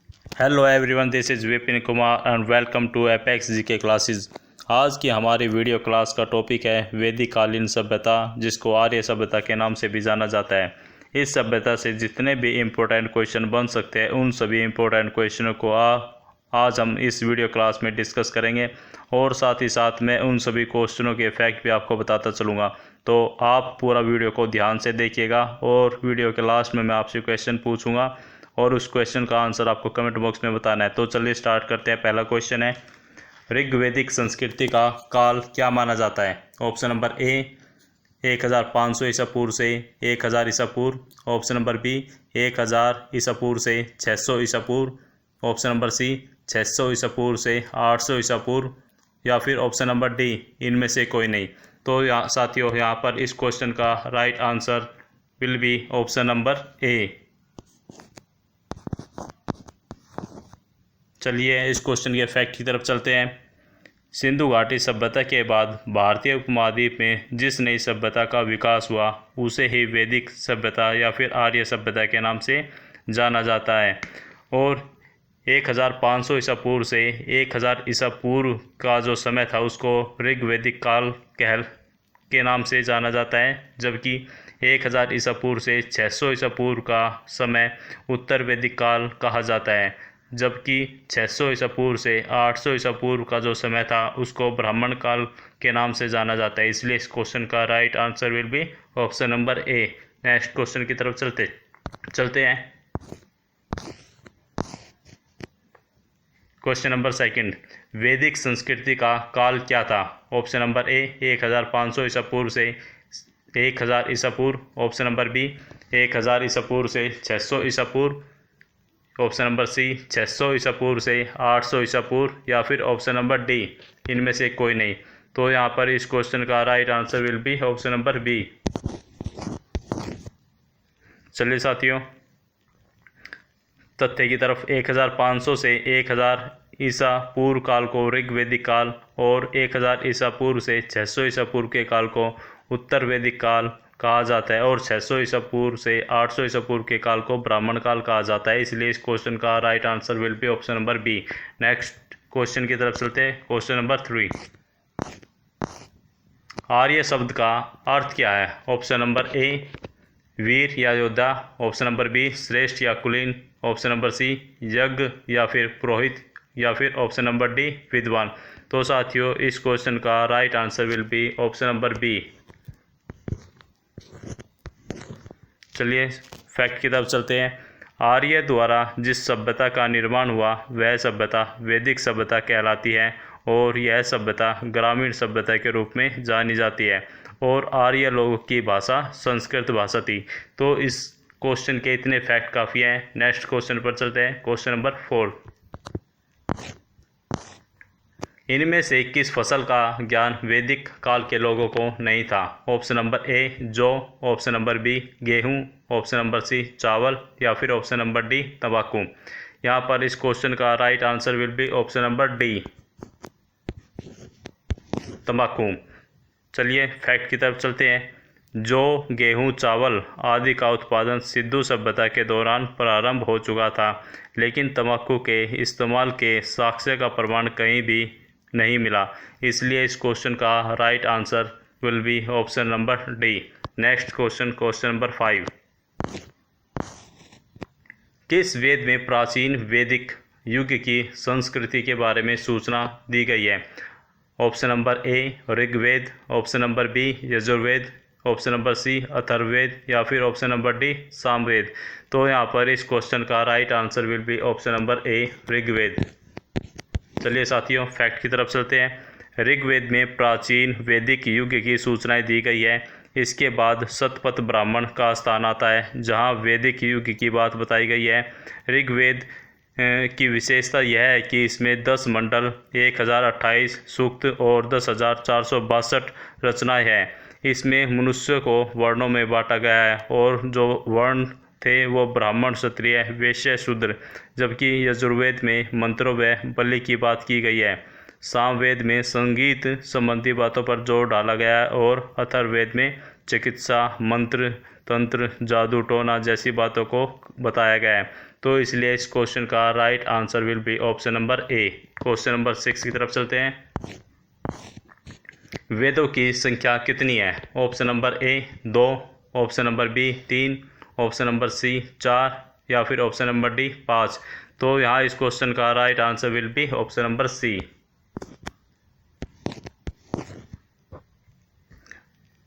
Hello everyone, this is Vipin Kumar and welcome to Apex GK classes. आज की हमारी video class का टॉपिक है वैदिक कालीन सभ्यता, जिसको आर्य सभ्यता के नाम से भी जाना जाता है। इस सभ्यता से जितने भी इम्पोर्टेंट क्वेश्चन बन सकते हैं उन सभी इम्पोर्टेंट क्वेश्चनों को आज हम इस वीडियो क्लास में डिस्कस करेंगे और साथ ही साथ मैं उन सभी क्वेश्चनों के इफेक्ट भी आपको बताता चलूँगा। तो आप पूरा वीडियो को ध्यान से देखिएगा और वीडियो के लास्ट में मैं आपसे क्वेश्चन पूछूंगा और उस क्वेश्चन का आंसर आपको कमेंट बॉक्स में बताना है। तो चलिए स्टार्ट करते हैं। पहला क्वेश्चन है, ऋग्वैदिक संस्कृति का काल क्या माना जाता है? ऑप्शन नंबर ए 1500 ईसा पूर्व से 1000 ईसा पूर्व, ऑप्शन नंबर बी 1000 ईसा पूर्व से 600 ईसा पूर्व, ऑप्शन नंबर सी 600 ईसा पूर्व से 800 ईसा पूर्व, या फिर ऑप्शन नंबर डी इनमें से कोई नहीं। तो साथियों, यहाँ पर इस क्वेश्चन का right answer will be option number ए। चलिए इस क्वेश्चन के फैक्ट की तरफ चलते हैं। सिंधु घाटी सभ्यता के बाद भारतीय उपमहाद्वीप में जिस नई सभ्यता का विकास हुआ उसे ही वैदिक सभ्यता या फिर आर्य सभ्यता के नाम से जाना जाता है। और 1500 ईसा पूर्व से 1000 ईसा पूर्व का जो समय था उसको ऋग्वैदिक काल के नाम से जाना जाता है, जबकि 1000 ईसा पूर्व से 600 ईसा पूर्व का समय उत्तर वैदिक काल कहा जाता है, जबकि 600 ईसा पूर्व से 800 ईसा पूर्व का जो समय था उसको ब्राह्मण काल के नाम से जाना जाता है। इसलिए इस क्वेश्चन का right answer will be option number A. Next question की तरफ चलते हैं। क्वेश्चन नंबर सेकंड, वैदिक संस्कृति का काल क्या था? ऑप्शन नंबर ए 1500 ईसा पूर्व से 1000 ईसा पूर्व, ऑप्शन नंबर बी 1000 ईसा पूर्व से 600 ईसा पूर्व, ऑप्शन नंबर सी 600 ईसा पूर्व से 800 ईसा पूर्व, या फिर ऑप्शन नंबर डी इनमें से कोई नहीं। तो यहाँ पर इस क्वेश्चन का right answer will be option number B. चलिए साथियों, तथ्य की तरफ 1500 से 1000 ईसा पूर्व काल को ऋग्वैदिक काल और 1000 ईसा पूर्व से 600 ईसा पूर्व के काल को उत्तर वैदिक काल कहा जाता है और 600 ईसा पूर्व से 800 ईसा पूर्व के काल को ब्राह्मण काल कहा जाता है। इसलिए इस क्वेश्चन का right answer will be option number B. Next question की तरफ चलते हैं। क्वेश्चन नंबर 3, आर्य शब्द का अर्थ क्या है? ऑप्शन नंबर ए वीर या योद्धा, ऑप्शन नंबर बी श्रेष्ठ या कुलीन, ऑप्शन नंबर सी यज्ञ या फिर पुरोहित, या फिर ऑप्शन नंबर डी विद्वान। तो साथियों, इस क्वेश्चन का right answer will be option number B. चलिए फैक्ट की तरफ चलते हैं। आर्य द्वारा जिस सभ्यता का निर्माण हुआ वह सभ्यता वैदिक सभ्यता कहलाती है और यह सभ्यता ग्रामीण सभ्यता के रूप में जानी जाती है और आर्य लोगों की भाषा संस्कृत भाषा थी। तो इस क्वेश्चन के इतने फैक्ट काफ़ी हैं। नेक्स्ट क्वेश्चन पर चलते हैं। क्वेश्चन नंबर 4, इनमें से किस फसल का ज्ञान वैदिक काल के लोगों को नहीं था? ऑप्शन नंबर ए जौ, ऑप्शन नंबर बी गेहूं, ऑप्शन नंबर सी चावल, या फिर ऑप्शन नंबर डी तंबाकू। यहाँ पर इस क्वेश्चन का right answer will be option number D तंबाकू। चलिए फैक्ट की तरफ चलते हैं। जौ, गेहूं, चावल आदि का उत्पादन सिंधु सभ्यता के दौरान प्रारंभ हो चुका था, लेकिन तंबाकू के इस्तेमाल के साक्ष्य का प्रमाण कहीं भी नहीं मिला। इसलिए इस क्वेश्चन का right answer will be option number D. Next question, question number 5, किस वेद में प्राचीन वैदिक युग की संस्कृति के बारे में सूचना दी गई है? Option number A Rigveda, option number B Yajurveda, option number C Atharvaveda, या फिर ऑप्शन नंबर डी सामवेद। तो यहाँ पर इस क्वेश्चन का right answer will be option number A Rigveda. चलिए साथियों, फैक्ट की तरफ चलते हैं। ऋग्वेद में प्राचीन वैदिक युग की सूचनाएं दी गई है। इसके बाद शतपथ ब्राह्मण का स्थान आता है जहां वैदिक युग की बात बताई गई है। ऋग्वेद की विशेषता यह है कि इसमें 10 मंडल, 1028 सूक्त और 10,462 रचनाएं हैं। इसमें मनुष्य को वर्णों में बांटा गया है और जो वर्ण थे वो ब्राह्मण, क्षत्रिय, वैश्य, शूद्र, जबकि यजुर्वेद में मंत्रों व बलि की बात की गई है। सामवेद में संगीत संबंधी बातों पर जोर डाला गया है और अथर्ववेद में चिकित्सा, मंत्र, तंत्र, जादू टोना जैसी बातों को बताया गया है। तो इसलिए इस क्वेश्चन का right answer will be option number A. Question number 6 की तरफ चलते हैं। वेदों की संख्या कितनी है? Option number A 2, option number B 3, option number C 4 या फिर ऑप्शन नंबर डी 5। तो यहाँ इस क्वेश्चन का right answer will be option number C.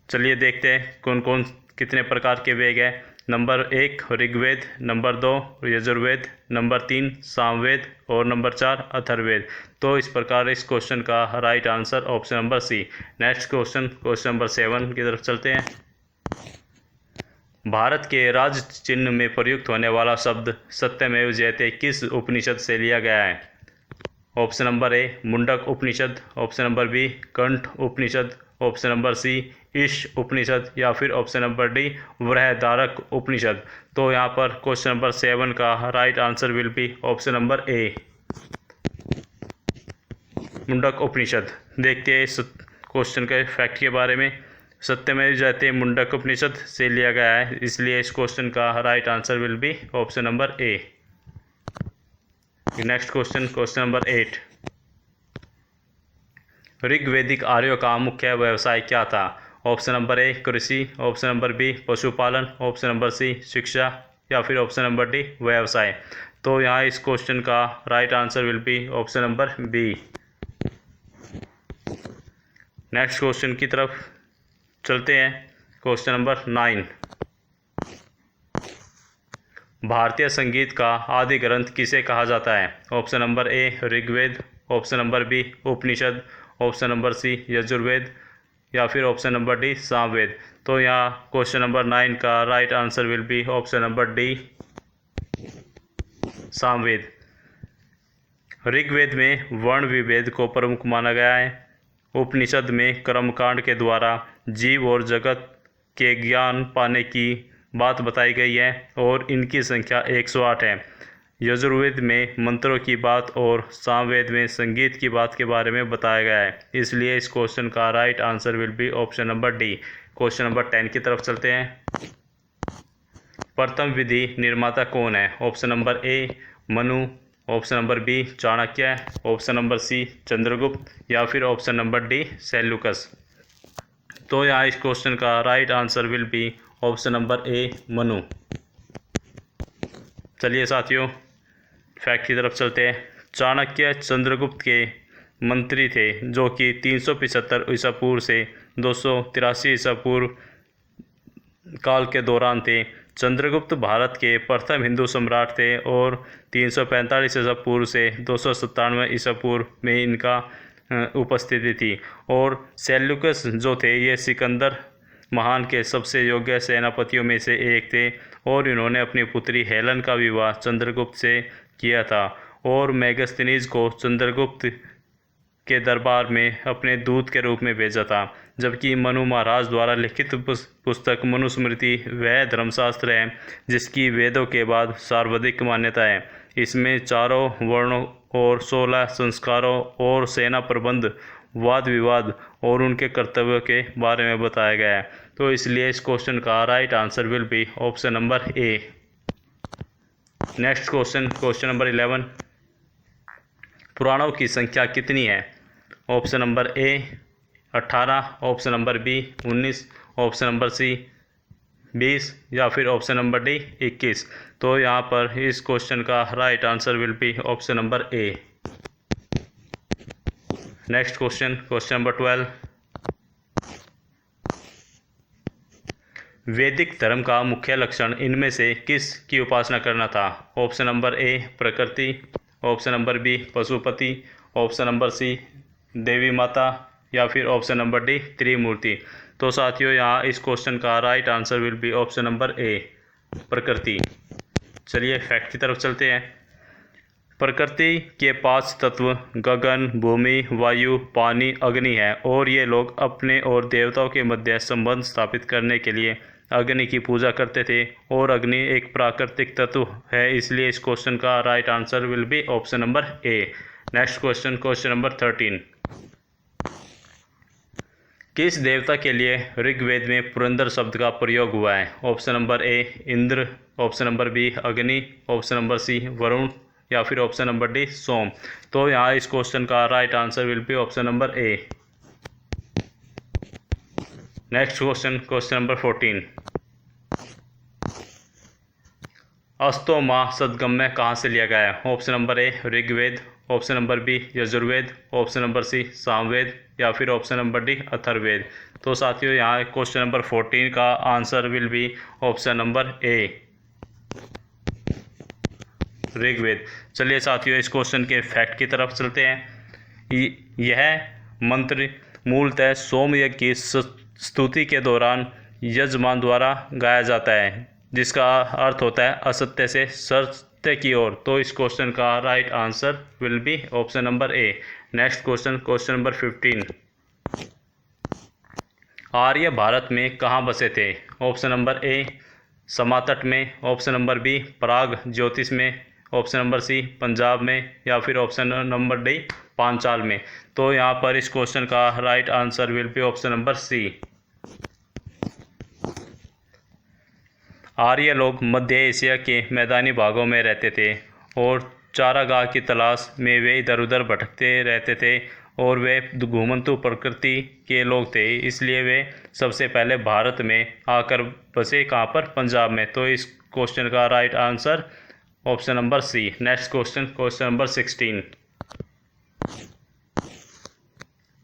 चलिए देखते हैं कौन कौन कितने प्रकार के वेद हैं। Number 1 Rigveda, number 2 Yajurveda, number 3 Samaveda और नंबर 4 अथर्ववेद। तो इस प्रकार इस क्वेश्चन का right answer option number C. Next question, question number 7 की तरफ चलते हैं। भारत के राज चिन्ह में प्रयुक्त होने वाला शब्द सत्यमेव जयते किस उपनिषद से लिया गया है? Option number A Mundaka Upanishad, option number B Kantha Upanishad, option number C Isha Upanishad या फिर option number D Brihadaranyaka Upanishad. तो यहाँ पर क्वेश्चन नंबर 7 का right answer will be option number A Mundaka Upanishad. देखते हैं इस क्वेश्चन के फैक्ट के बारे में। सत्यमेव जयते मुंडक उपनिषद से लिया गया है, इसलिए इस क्वेश्चन का right answer will be option number A. Next question, question number 8। ऋग्वैदिक आर्यों का मुख्य व्यवसाय क्या था? ऑप्शन नंबर ए कृषि, ऑप्शन नंबर बी पशुपालन, ऑप्शन नंबर सी शिक्षा या फिर ऑप्शन नंबर डी व्यवसाय। तो यहाँ इस क्वेश्चन का right answer will be option number B. Next question की तरफ चलते हैं। Question number 9। भारतीय संगीत का आदि ग्रंथ किसे कहा जाता है? Option number A Rigveda, option number B Upanishad, option number C Yajurveda या फिर ऑप्शन नंबर डी सामवेद। तो यहाँ क्वेश्चन नंबर 9 का right answer will be option number D Samaveda. Rigveda में वर्ण विभेद को प्रमुख माना गया है। उपनिषद में कर्मकांड के द्वारा जीव और जगत के ज्ञान पाने की बात बताई गई है और इनकी संख्या 108 है। यजुर्वेद में मंत्रों की बात और सामवेद में संगीत की बात के बारे में बताया गया है, इसलिए इस क्वेश्चन का right answer will be option number D. Question number 10 की तरफ चलते हैं। प्रथम विधि निर्माता कौन है? Option number A Manu, option number B Chanakya, option number C Chandragupta या फिर ऑप्शन नंबर डी सेल्यूकस। तो यहाँ इस क्वेश्चन का right answer will be option number A Manu. चलिए साथियों फैक्ट की तरफ चलते हैं। चाणक्य चंद्रगुप्त के मंत्री थे जो कि 375 ईसा पूर्व से 283 ईसा पूर्व काल के दौरान थे। चंद्रगुप्त भारत के प्रथम हिंदू सम्राट थे और 345 ईसा पूर्व से 297 ईसा पूर्व में इनका उपस्थिति थी। और सेल्यूकस जो थे ये सिकंदर महान के सबसे योग्य सेनापतियों में से एक थे और इन्होंने अपनी पुत्री हेलन का विवाह चंद्रगुप्त से किया था और मेगस्थनीज को चंद्रगुप्त के दरबार में अपने दूत के रूप में भेजा था। जबकि मनु महाराज द्वारा लिखित पुस्तक मनुस्मृति वह धर्मशास्त्र है जिसकी वेदों के बाद सर्वाधिक मान्यता है। इसमें चारों वर्णों और 16 संस्कारों और सेना प्रबंध, वाद विवाद और उनके कर्तव्यों के बारे में बताया गया है। तो इसलिए इस क्वेश्चन का right answer will be option number A. Next question, question number 11। पुराणों की संख्या कितनी है? Option number A 18, option number B 19, option number C 20 या फिर ऑप्शन नंबर डी 21। तो यहाँ पर इस क्वेश्चन का right answer will be option number A. Next question, question number 12। वैदिक धर्म का मुख्य लक्षण इनमें से किस की उपासना करना था? ऑप्शन नंबर ए प्रकृति, option number B Pashupati, option number C देवी माता या फिर ऑप्शन नंबर डी त्रिमूर्ति। तो साथियों यहाँ इस क्वेश्चन का right answer will be option number A प्रकृति। चलिए फैक्ट की तरफ चलते हैं। प्रकृति के 5 तत्व गगन, भूमि, वायु, पानी, अग्नि है और ये लोग अपने और देवताओं के मध्य संबंध स्थापित करने के लिए अग्नि की पूजा करते थे और अग्नि एक प्राकृतिक तत्व है, इसलिए इस क्वेश्चन का right answer will be option number A. Next question, question number 13। किस देवता के लिए ऋग्वेद में पुरंदर शब्द का प्रयोग हुआ है? Option number A Indra, option number B Agni, option number C Varun या फिर ऑप्शन नंबर डी सोम। तो यहाँ इस क्वेश्चन का right answer will be option number A. Next question, question number 14। अस्तो माह सदगम्य कहाँ से लिया गया है? Option number A Rigveda, option number B Yajurveda, option number C Samaveda या फिर ऑप्शन नंबर डी अथर्ववेद। तो साथियों यहाँ क्वेश्चन नंबर 14 का answer will be option number A Rigveda. चलिए साथियों इस क्वेश्चन के फैक्ट की तरफ चलते हैं। यह मंत्र मूलतः सोम यज्ञ की स्तुति के दौरान यजमान द्वारा गाया जाता है, जिसका अर्थ होता है असत्य से सत्य की ओर। तो इस क्वेश्चन का right answer will be option number A. Next question, question number 15। आर्य भारत में कहाँ बसे थे? ऑप्शन नंबर ए समातट में, ऑप्शन नंबर बी प्राग ज्योतिष में, ऑप्शन नंबर सी पंजाब में या फिर ऑप्शन नंबर डी पांचाल में। तो यहाँ पर इस क्वेश्चन का right answer will be option number C. आर्य लोग मध्य एशिया के मैदानी भागों में रहते थे और चारागाह की तलाश में वे इधर उधर भटकते रहते थे और वे घुमंतु प्रकृति के लोग थे, इसलिए वे सबसे पहले भारत में आकर बसे कहाँ पर? पंजाब में। तो इस क्वेश्चन का right answer option number C. Next question, question number 16।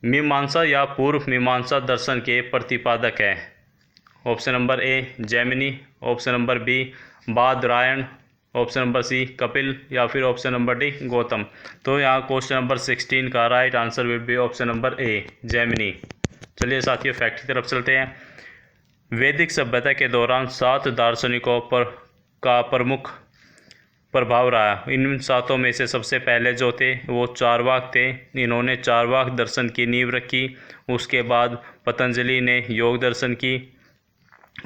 मीमांसा या पूर्व मीमांसा दर्शन के प्रतिपादक है? Option number A Jaimini, option number B Badarayana, option number C Kapil या फिर ऑप्शन नंबर डी गौतम। तो यहाँ क्वेश्चन नंबर 16 का right answer will be option number A Jaimini. चलिए साथियों फैक्ट की तरफ चलते हैं। वैदिक सभ्यता के दौरान 7 दार्शनिकों पर का प्रमुख प्रभाव रहा। इन 7 में से सबसे पहले जो थे वो चारवाक थे। इन्होंने चारवाक दर्शन की नींव रखी। उसके बाद पतंजलि ने योग दर्शन की।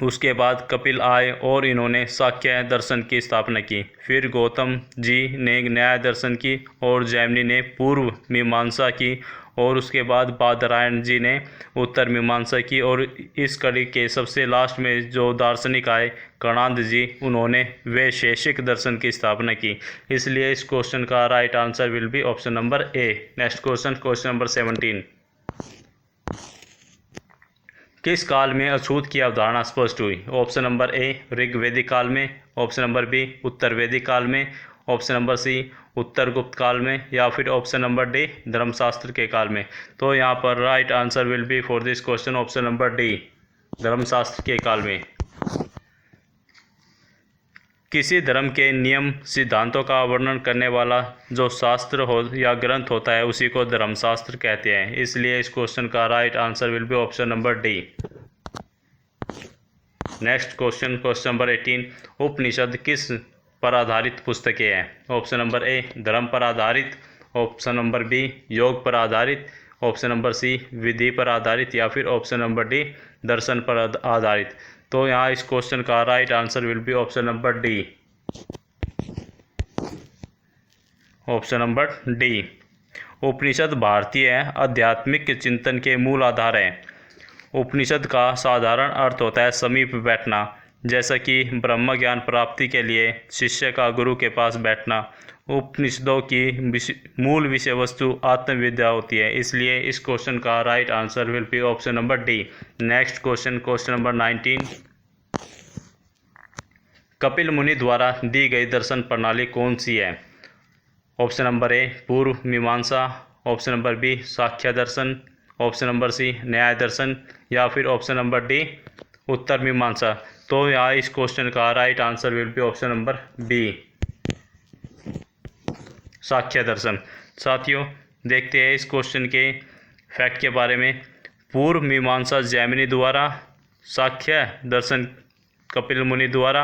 उसके बाद कपिल आए और इन्होंने सांख्य दर्शन की स्थापना की। फिर गौतम जी ने न्याय दर्शन की और जैमिनी ने पूर्व मीमांसा की और उसके बाद बादरायण जी ने उत्तर मीमांसा की। और इस कड़ी के सबसे लास्ट में जो दार्शनिक आए कणाद जी, उन्होंने वैशेषिक दर्शन की स्थापना की। इसलिए इस क्वेश्चन का right answer will be option number A. Next question, question number 17। किस काल में अछूत की अवधारणा स्पष्ट हुई? ऑप्शन नंबर ए ऋग्वेदिक काल में, ऑप्शन नंबर बी उत्तर वैदिक काल में, ऑप्शन नंबर सी उत्तर गुप्त काल में या फिर ऑप्शन नंबर डी धर्मशास्त्र के काल में। तो यहाँ पर right answer will B for this question option number D धर्मशास्त्र के काल में। किसी धर्म के नियम सिद्धांतों का वर्णन करने वाला जो शास्त्र हो या ग्रंथ होता है उसी को धर्मशास्त्र कहते हैं। इसलिए इस क्वेश्चन का right answer will be option number D. Next question, question number 18। उपनिषद किस पर आधारित पुस्तकें हैं? ऑप्शन नंबर ए धर्म पर आधारित, ऑप्शन नंबर बी योग पर आधारित, ऑप्शन नंबर सी विधि पर आधारित या फिर ऑप्शन नंबर डी दर्शन पर आधारित। तो यहाँ इस क्वेश्चन का right answer will be option number D. Option number D. उपनिषद भारतीय आध्यात्मिक चिंतन के मूल आधार हैं। उपनिषद का साधारण अर्थ होता है समीप बैठना, जैसा कि ब्रह्म ज्ञान प्राप्ति के लिए शिष्य का गुरु के पास बैठना। उपनिषदों की मूल विषय वस्तु आत्मविद्या होती है। इसलिए इस क्वेश्चन का right answer will be option number D. Next question, question number 19। Kapil मुनि द्वारा दी गई दर्शन प्रणाली कौन सी है? ऑप्शन नंबर ए पूर्व मीमांसा, ऑप्शन नंबर बी सांख्य दर्शन, ऑप्शन नंबर सी न्याय दर्शन या फिर ऑप्शन नंबर डी उत्तर मीमांसा। तो यहाँ इस क्वेश्चन का right answer will be option number B Sankhya दर्शन। साथियों देखते हैं इस क्वेश्चन के फैक्ट के बारे में। पूर्व मीमांसा जैमिनी द्वारा, सांख्य दर्शन कपिल मुनि द्वारा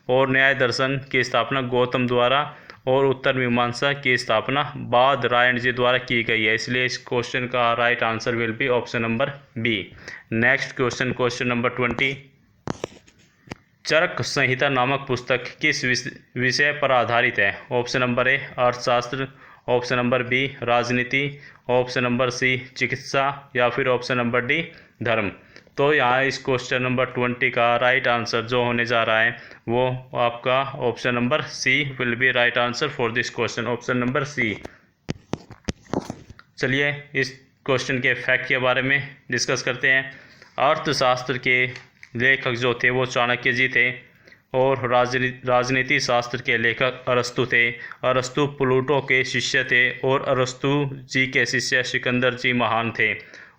और न्याय दर्शन की स्थापना गौतम द्वारा और उत्तर मीमांसा की स्थापना बादरायण जी द्वारा की गई है। इसलिए इस क्वेश्चन का right answer will be option number B. Next question, question number 20। Charak Samhita नामक पुस्तक किस विषय पर आधारित है? ऑप्शन नंबर ए अर्थशास्त्र, ऑप्शन नंबर बी राजनीति, ऑप्शन नंबर सी चिकित्सा या फिर ऑप्शन नंबर डी धर्म। तो यहाँ इस क्वेश्चन नंबर 20 का राइट आंसर जो होने जा रहा है वो आपका option number C will be right answer for this question, option number C. चलिए इस क्वेश्चन के फैक्ट के बारे में डिस्कस करते हैं। अर्थशास्त्र के लेखक जो थे वो चाणक्य जी थे और राजनीति शास्त्र के लेखक अरस्तु थे। अरस्तु प्लूटो के शिष्य थे और अरस्तु जी के शिष्य सिकंदर जी महान थे।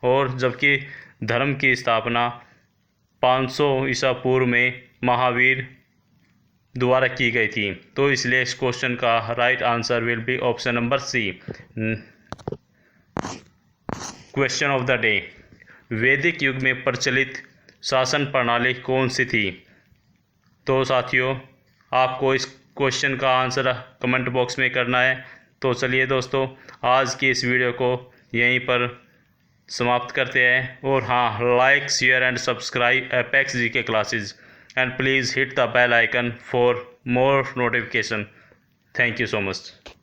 और जबकि धर्म की स्थापना 500 ईसा पूर्व में महावीर द्वारा की गई थी। तो इसलिए इस क्वेश्चन का right answer will be option number C. Question of the day, वैदिक युग में प्रचलित शासन प्रणाली कौन सी थी? तो साथियों आपको इस क्वेश्चन का आंसर कमेंट बॉक्स में करना है। तो चलिए दोस्तों आज की इस वीडियो को यहीं पर समाप्त करते हैं। और हाँ, like share and subscribe Apex GK classes and please hit the bell icon for more notification. Thank you so much.